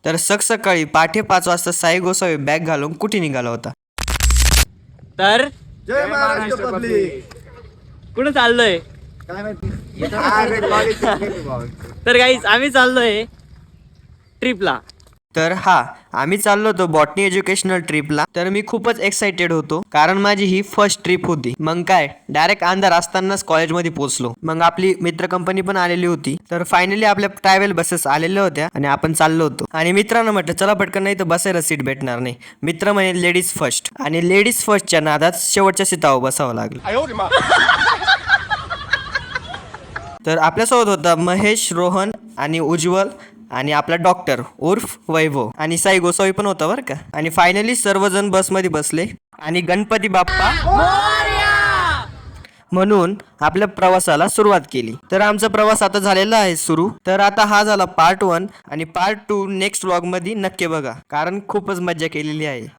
तर सकाळी पहाटे 5 वाजता साई गोसावी बॅग घालून कुठे निघाला होता. तर जय महाराष्ट्र पब्लिक. कुठे चाललोय? काय माहिती अरे कॉलेज. तर गाईज आम्ही चाललोय ट्रिपला. तर आम्ही चाललो होतो बॉटनी एज्युकेशनल ट्रिपला. तर मी खूपच एक्साइटेड होतो कारण माझी ही फर्स्ट ट्रिप होती. मग काय डायरेक्ट अंधार असतानाच कॉलेजमध्ये पोहोचलो. मग आपली मित्र कंपनी पण आलेली होती. तर फायनली आपल्या ट्रॅव्हल बसेस आलेल्या होत्या आणि आपण चाललो होतो. आणि मित्रांनो म्हटलं चला पटकन, नाही तर बसायला सीट भेटणार नाही. मित्र म्हणे लेडीज फर्स्ट, आणि लेडीज फर्स्टच्या नादात शेवटच्या सीटावर बसावं लागलं. तर आपल्यासोबत होता महेश, रोहन आणि उज्ज्वल आणि आपला डॉक्टर उर्फ वैभव, आणि साई गोसावी पण होता बरं का. आणि फायनली सर्वजण बसमध्ये बसले आणि गणपती बाप्पा म्हणून आपल्या प्रवासाला सुरुवात केली. तर आमचा प्रवास आता झालेला आहे सुरू. तर आता हा झाला पार्ट 1 आणि पार्ट 2 नेक्स्ट व्लॉग मध्ये नक्की बघा, कारण खूपच मज्जा केलेली आहे.